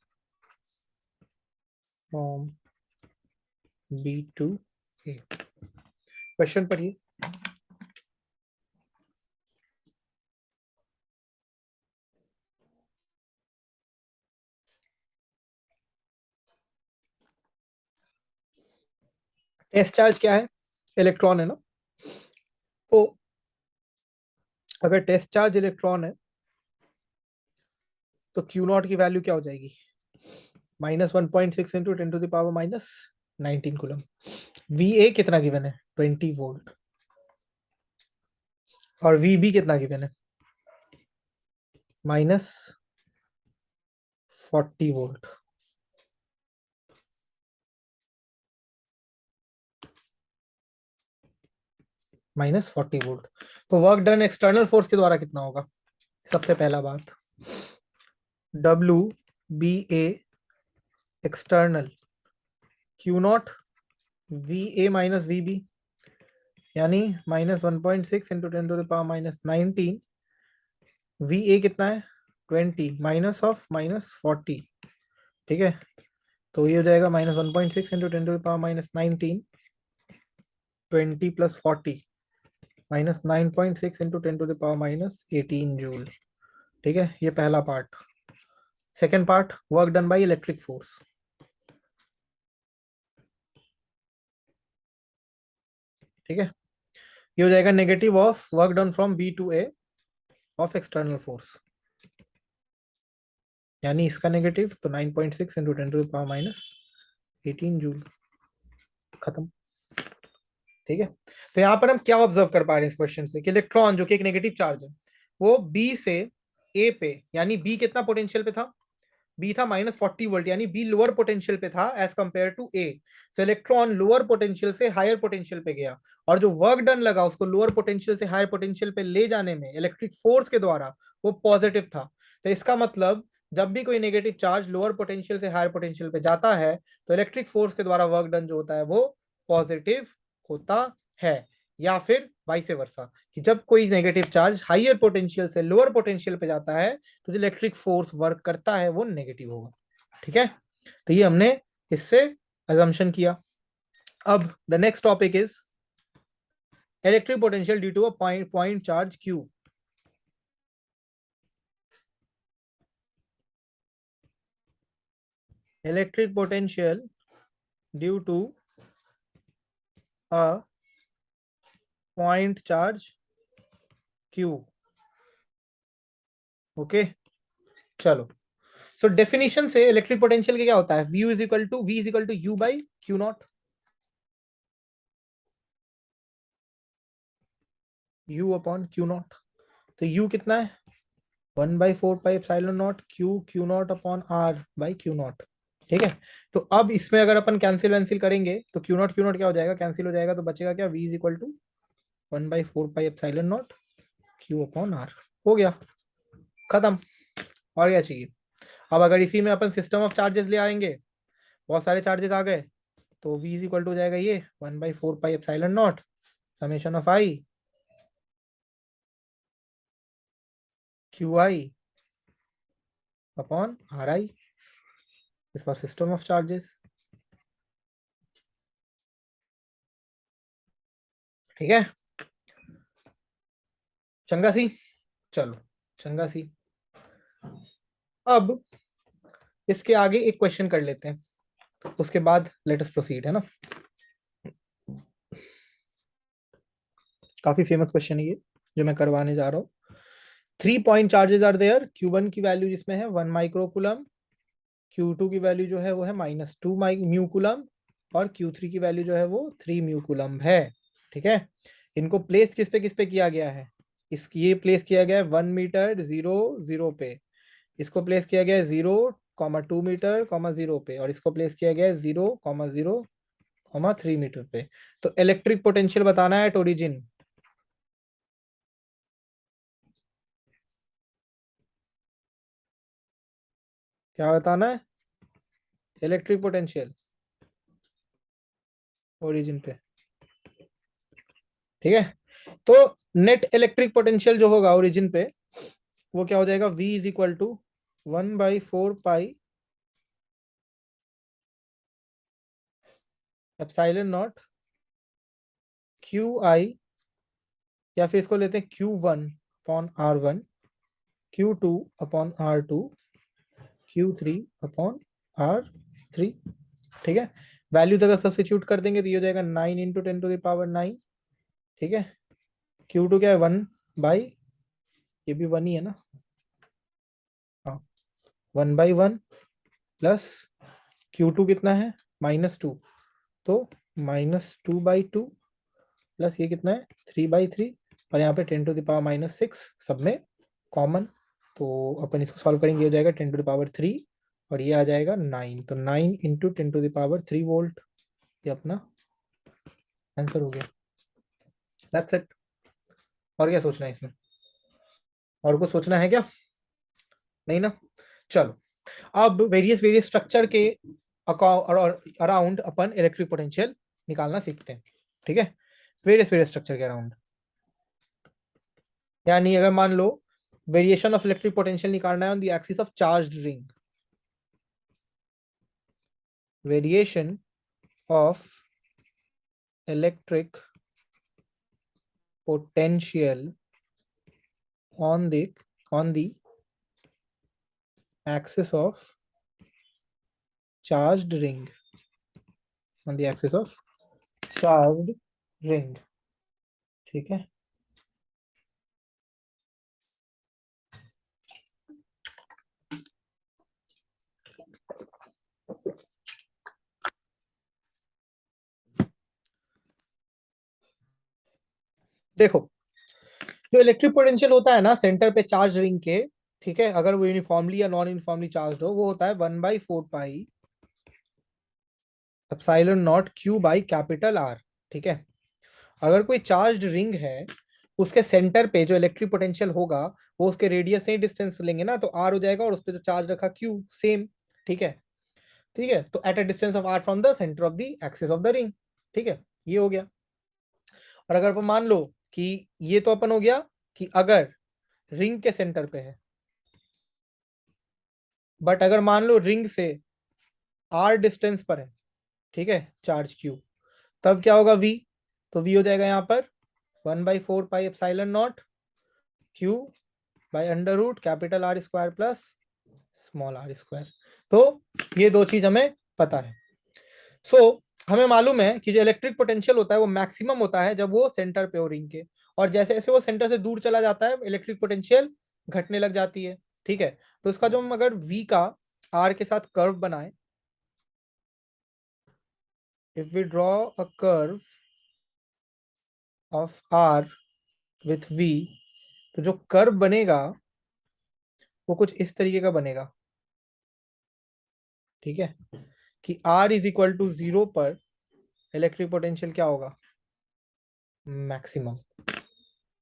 from B to A। Question पढ़िए। Test charge क्या है? Electron है ना। तो अगर टेस्ट चार्ज इलेक्ट्रॉन है तो क्यू नॉट की वैल्यू क्या हो जाएगी? -1.6 into 10 to the power -19 coulomb. V A कितना गिवन है? 20 वोल्ट। और वी बी कितना गिवन है? -40 वोल्ट। -40 वोल्ट। तो वर्क डन एक्सटर्नल फोर्स के द्वारा कितना होगा? सबसे पहला बात, WBA external Q0 VA minus VB, यानी -1.6 इंटू 10⁻⁻19। VA कितना है? 20 माइनस ऑफ -40। ठीक है, तो ये हो जाएगा -1.6 इंटू 10⁻⁻19, 20 प्लस 40, -9.6 इंटू 10⁻⁻18 जूल। ठीक है, ये पहला part. Second part, work done by electric force. ठीक है, ये हो जाएगा negative of work done from B to A of external force, यानी इसका नेगेटिव, तो 9.6 इंटू 10⁻⁻18 जूल। खत्म। ठीक है, तो यहां पर हम क्या ऑब्जर्व कर पा रहे हैं इस क्वेश्चन से कि इलेक्ट्रॉन जो कि एक नेगेटिव चार्ज है, वो बी से ए पे, यानी बी कितना पोटेंशियल पे था? बी था -40 वोल्ट, यानी बी लोअर पोटेंशियल पे था as compare to A. So electron lower potential से हायर पोटेंशियल पे गया, और जो वर्क डन लगा उसको लोअर पोटेंशियल से हायर पोटेंशियल पे ले जाने में इलेक्ट्रिक फोर्स के द्वारा, वो पॉजिटिव था। तो इसका मतलब जब भी कोई नेगेटिव चार्ज लोअर पोटेंशियल से हायर पोटेंशियल पे जाता है, तो इलेक्ट्रिक फोर्स के द्वारा वर्क डन जो होता है वो पॉजिटिव होता है। या फिर वाइस वर्सा, कि जब कोई नेगेटिव चार्ज हायर पोटेंशियल से लोअर पोटेंशियल पे जाता है, तो जो इलेक्ट्रिक फोर्स वर्क करता है वो नेगेटिव होगा। ठीक है, तो ये हमने इससे अजम्पशन किया। अब the next topic is electric potential due to a point charge Q। Electric potential due to a point charge Q। Okay, चलो। सो डेफिनेशन से इलेक्ट्रिक पोटेंशियल के क्या होता है? V is equal to U by Q0। U upon Q0। तो U कितना है? 1/4πε0 Q0 upon R by Q0। ठीक है, तो अब इसमें अगर अपन कैंसिल वैंसिल करेंगे तो Q0 Q0 क्या हो जाएगा? कैंसिल हो जाएगा, तो बचेगा क्या? V is equal to 1/4πε0 Q upon R। हो गया, खत्म। और क्या चाहिए? अब अगर इसी में अपन सिस्टम ऑफ चार्जेस ले आएंगे, बहुत सारे चार्जेस आ गए, तो V इज इक्वल टू हो जाएगा ये 1/4πε0 summation of I QI upon RI। Is for system of charges. ठीक है, चंगा सी। चलो, चंगा सी। अब इसके आगे एक क्वेश्चन कर लेते हैं, उसके बाद लेट अस प्रोसीड, है ना। काफी फेमस क्वेश्चन है ये जो मैं करवाने जा रहा हूँ। 3 point charges are there. Q1 की वैल्यू जिसमें है 1 माइक्रोकुलम, Q2 की वैल्यू जो है वो है -2 म्यूकुलम, और Q3 की वैल्यू जो है वो 3 म्यूकुलम है। ठीक है, इनको प्लेस किस पे किया गया है? ये प्लेस किया गया है 1 मीटर 0 0 पे, इसको प्लेस किया गया है 0,2 मीटर 0 पे, और इसको प्लेस किया गया है 0,0,3 मीटर पे। तो इलेक्ट्रिक पोटेंशियल बताना है एट ओरिजिन। क्या बताना है? इलेक्ट्रिक पोटेंशियल ओरिजिन पे। ठीक है, तो नेट इलेक्ट्रिक पोटेंशियल जो होगा ओरिजिन पे, वो क्या हो जाएगा? V is equal to 1/4π epsilon naught QI, या फिर इसको लेते हैं Q1 upon R1, Q2 upon R2, Q3 upon R3। ठीक है, वैल्यूज अगर सब्स्टिट्यूट कर देंगे तो ये हो जाएगा 9 इंटू 10⁹ ठीक है, Q2 क्या है? 1/, ये भी 1 ही है ना, हाँ, 1/1 प्लस Q2 कितना है? -2, तो -2/2 प्लस ये कितना है? 3/3, और यहाँ पे 10⁻⁻6 सब में कॉमन, तो अपन इसको सॉल्व करेंगे, हो जाएगा 10⁻3, और ये आ जाएगा 9, तो 9 इंटू 10⁻3 वोल्ट। ये अपना आंसर हो गया। That's it. और क्या सोचना है इसमें? और कुछ सोचना है क्या? नहीं ना? चलो, अब वेरियस वेरियस स्ट्रक्चर के अराउंड अपन इलेक्ट्रिक पोटेंशियल निकालना सीखते हैं। ठीक है, वेरियस वेरियस स्ट्रक्चर के अराउंड, यानी अगर मान लो वेरिएशन ऑफ इलेक्ट्रिक पोटेंशियल निकालना है on the axis of charged ring, variation of electric potential on the axis of charged ring, on the axis of charged ring। ठीक है, देखो जो इलेक्ट्रिक पोटेंशियल होता है ना सेंटर पे चार्ज रिंग के, ठीक है, अगर वो यूनिफॉर्मली या नॉन यूनिफॉर्मली चार्ज हो, वो होता है 1/4 pi epsilon naught Q by capital R. ठीक है, अगर कोई चार्ज रिंग है, उसके सेंटर पे जो इलेक्ट्रिक पोटेंशियल होगा वो उसके रेडियस से ही डिस्टेंस लेंगे ना, तो आर हो जाएगा, और उस पर जो चार्ज रखा क्यू सेम। ठीक है, ठीक है, तो at a distance of R from the centre of the axis of the ring. ठीक है, ये हो गया। और अगर अपन मान लो कि ये तो अपन हो गया कि अगर रिंग के सेंटर पे है, बट अगर मान लो रिंग से आर डिस्टेंस पर है, ठीक है, चार्ज क्यू, तब क्या होगा वी? तो वी हो जाएगा यहाँ पर 1/4 pi epsilon naught Q by under root capital R square plus small R square. तो ये दो चीज हमें पता है। सो हमें मालूम है कि जो इलेक्ट्रिक पोटेंशियल होता है वो मैक्सिमम होता है जब वो सेंटर पे हो रिंग के, और जैसे जैसे वो सेंटर से दूर चला जाता है इलेक्ट्रिक पोटेंशियल घटने लग जाती है। ठीक है, तो इसका जो हम अगर v का r के साथ कर्व बनाए, if we draw a curve of r with v, तो जो कर्व बनेगा वो कुछ इस तरीके का बनेगा। ठीक है, कि r इज इक्वल टू 0 पर इलेक्ट्रिक पोटेंशियल क्या होगा? मैक्सिमम।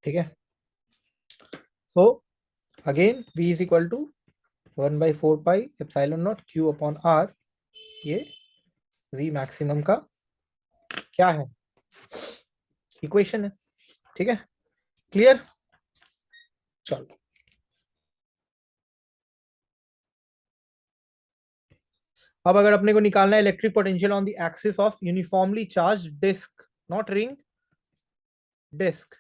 ठीक है, so again v is equal to 1/4 pi epsilon naught Q upon R, ये v मैक्सिमम का क्या है? इक्वेशन है। ठीक है, क्लियर? चलो, अब अगर अपने को निकालना है electric potential on the axis of uniformly charge disc, not ring, disc,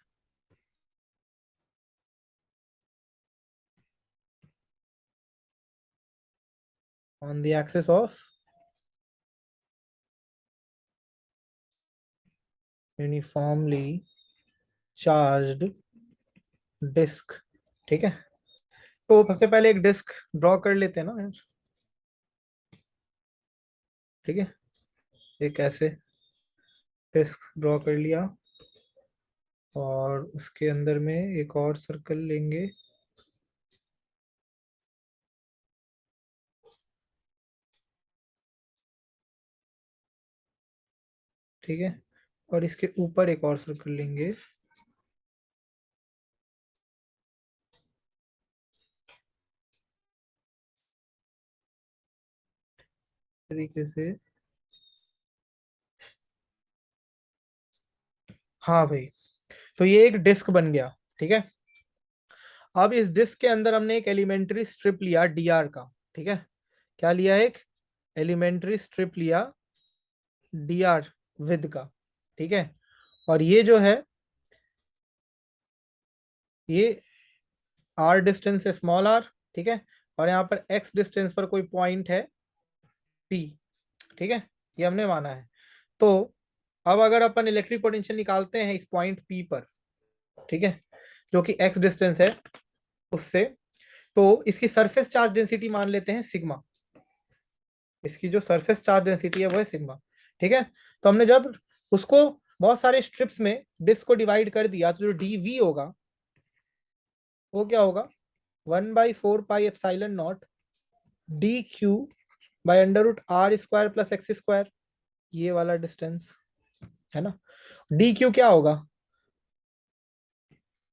on the axis of uniformly charged disc. ठीक है, तो सबसे पहले एक डिस्क ड्रॉ कर लेते हैं ना यार। ठीक है, एक ऐसे डिस्क ड्रॉ कर लिया, और उसके अंदर में एक और सर्कल लेंगे। ठीक है, और इसके ऊपर एक और सर्कल लेंगे। तरीके से, हाँ भाई, तो ये एक डिस्क बन गया। ठीक है, अब इस डिस्क के अंदर हमने एक एलिमेंट्री स्ट्रिप लिया डीआर का। ठीक है, क्या लिया? एक एलिमेंट्री स्ट्रिप लिया डीआर विद का। ठीक है, और ये जो है, ये आर डिस्टेंस है स्मॉल आर। ठीक है, और यहाँ पर एक्स डिस्टेंस पर कोई पॉइंट है पी। ठीक है, ये हमने माना है। तो अब अगर अपन इलेक्ट्रिक पोटेंशियल निकालते हैं इस पॉइंट पी पर, ठीक है, जो कि एक्स डिस्टेंस है उससे, तो इसकी सरफेस चार्ज डेंसिटी मान लेते हैं सिग्मा। इसकी जो सरफेस चार्ज डेंसिटी है वो है सिग्मा। ठीक है, तो हमने जब उसको बहुत सारे स्ट्रिप्स में डिस्क को डिवाइड कर दिया, तो जो डी वी होगा वो क्या होगा? 1/4 pi epsilon naught D Q by under root R square plus X square, ये वाला डिस्टेंस है ना। डी क्यू क्या होगा?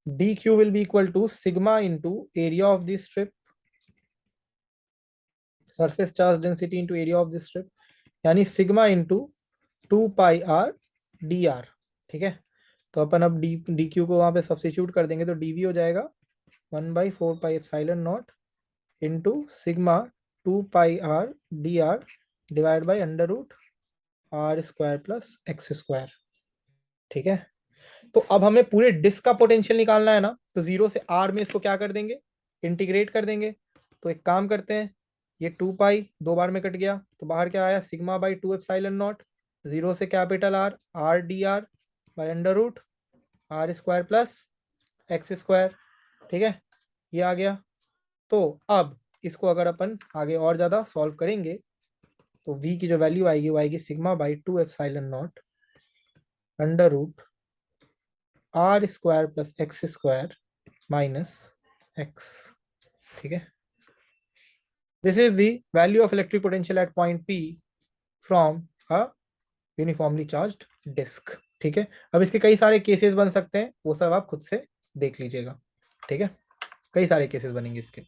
dq will be equal to sigma into area of this strip, surface charge density into area of this strip, यानी sigma into 2 pi R D R. ठीक है, तो अपन अब डी क्यू को वहां पे सब्स्टिट्यूट कर देंगे, तो डीवी हो जाएगा 1/4 pi epsilon naught into sigma 2 pi R D R divide by under root r² plus x²। ठीक है, तो अब हमें पूरे डिस्क का पोटेंशियल निकालना है ना, तो 0 से r में इसको क्या कर देंगे, इंटीग्रेट कर देंगे। तो एक काम करते हैं, ये 2 पाई 2 बार में कट गया, तो बाहर क्या आया, सिग्मा बाई 2 एप्सिलॉन नॉट 0 से capital R r D R by under root r² plus x²। ठीक है, ये आ गया। तो अब इसको अगर अपन आगे और ज्यादा सॉल्व करेंगे, तो v की जो वैल्यू आएगी वो आएगी sigma by 2 epsilon naught under root r² plus x² minus x। ठीक है, this is the value of electric potential at point P from a uniformly charged disc. ठीक है, अब इसके कई सारे केसेस बन सकते हैं, वो सब आप खुद से देख लीजिएगा। ठीक है, कई सारे केसेस बनेंगे इसके।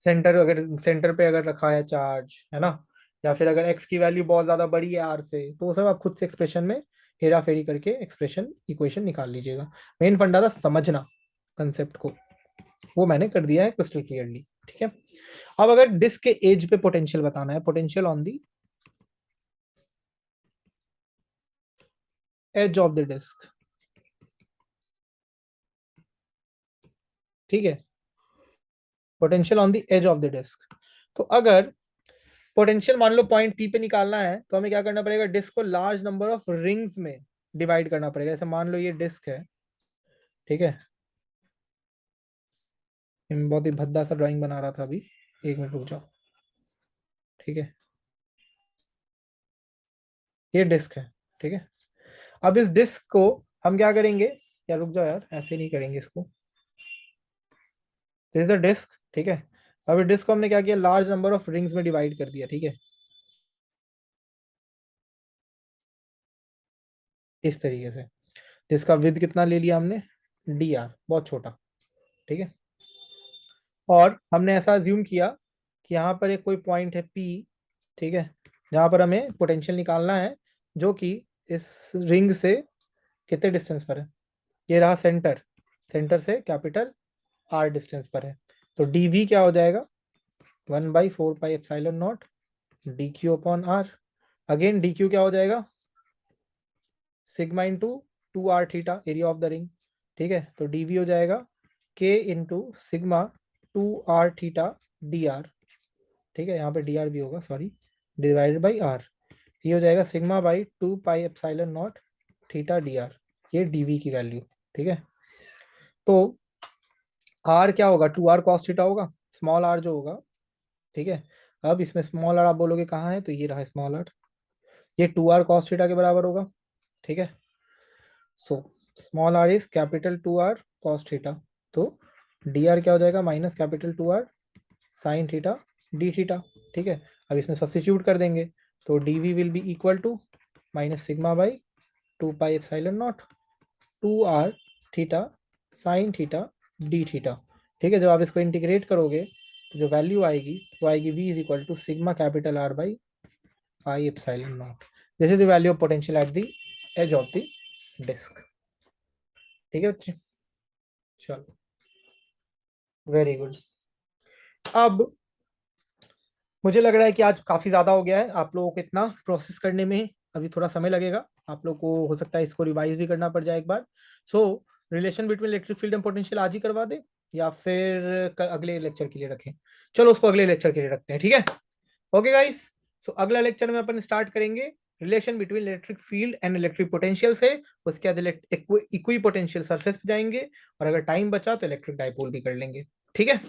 सेंटर पे अगर रखा है चार्ज, है ना, या फिर अगर एक्स की वैल्यू बहुत ज्यादा बड़ी है आर से, तो वो सब आप खुद से एक्सप्रेशन में हेरा फेरी करके एक्सप्रेशन इक्वेशन निकाल लीजिएगा। मेन फंडा था समझना कंसेप्ट को, वो मैंने कर दिया है क्रिस्टल क्लियरली। ठीक है, अब अगर डिस्क के एज पे पोटेंशियल बताना है, potential on the edge of the disc. ठीक है, potential on the edge of the disc. तो अगर पोटेंशियल मान लो पॉइंट पी पे निकालना है, तो हमें क्या करना पड़ेगा, डिस्क को लार्ज नंबर ऑफ रिंग्स में डिवाइड करना पड़ेगा। जैसे मान लो ये डिस्क है, ठीक है, मैं बहुत ही भद्दा सा ड्राइंग बना रहा था अभी, 1 मिनट रुक जाओ। ठीक है, ये डिस्क है। ठीक है, अब इस डिस्क को हम क्या करेंगे, या रुक जाओ यार, ऐसे नहीं करेंगे इसको, दिस इज द डिस्क। ठीक है, अब इस डिस्क को हमने क्या किया, लार्ज नंबर ऑफ रिंग्स में डिवाइड कर दिया। ठीक है, इस तरीके से जिसका विद कितना ले लिया हमने, डी आर, बहुत छोटा। ठीक है, और हमने ऐसा अज्यूम किया कि यहाँ पर एक कोई पॉइंट है पी, ठीक है, जहाँ पर हमें पोटेंशियल निकालना है, जो कि इस रिंग से कितने डिस्टेंस पर है, ये रहा सेंटर, सेंटर से कैपिटल आर डिस्टेंस पर है। तो डी वी क्या हो जाएगा, 1/4 pi epsilon naught D Q upon R. Again D Q क्या हो जाएगा, sigma into 2r theta area of the ring. ठीक है, तो डी वी हो जाएगा K into sigma 2r theta D R. ठीक है, यहाँ पे डी आर भी होगा, सॉरी, डिवाइडेड बाई आर। ये हो जाएगा sigma by 2 pi epsilon not theta D are, ये डी वी की वैल्यू। ठीक है, तो आर क्या होगा, 2r कॉस थीटा होगा, स्मॉल आर जो होगा। ठीक है, अब इसमें स्मॉल आर आप बोलोगे कहाँ है, तो ये रहा स्मॉल आर, ये 2r कॉस थीटा के बराबर होगा। ठीक है, so small R is capital 2r cos theta, तो डी आर क्या हो जाएगा, minus capital 2r sine theta D theta. ठीक है, अब इसमें सब्स्टिट्यूट कर देंगे, तो D V will be equal to minus sigma by 2 pi epsilon naught 2r theta sine theta D theta. ठीक है, जब आप इसको इंटीग्रेट करोगे, तो जो वैल्यू आएगी वो आएगी v is equal to sigma capital R by pi epsilon naught. This is the value of potential at the edge of the disc. ठीक है बच्चे, चलो, वेरी गुड। अब मुझे लग रहा है कि आज काफी ज्यादा हो गया है आप लोगों को, इतना प्रोसेस करने में अभी थोड़ा समय लगेगा। आप लोग को हो सकता है इसको रिवाइज भी करना पड़ जाए एक बार। So relation between electric field and potential आज ही करवा दे, या फिर अगले लेक्चर के लिए रखें। चलो उसको अगले लेक्चर के लिए रखते हैं। ठीक है, ओके गाइस। सो अगला लेक्चर में अपन स्टार्ट करेंगे relation between electric field and electric potential से, उसके बाद इक्वी पोटेंशियल सरफेस पे जाएंगे, और अगर टाइम बचा तो इलेक्ट्रिक डाइपोल भी कर लेंगे। ठीक है,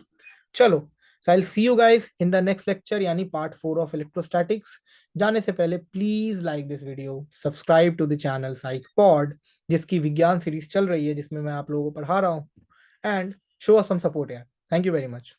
चलो, so I'll see you guys in the next lecture, यानी पार्ट 4 ऑफ इलेक्ट्रोस्टैटिक्स। जाने से पहले please like this video, subscribe to the channel Psych Pod, जिसकी विज्ञान सीरीज चल रही है, जिसमें मैं आप लोगों को पढ़ा रहा हूँ, and show us some support यार। Thank you very much.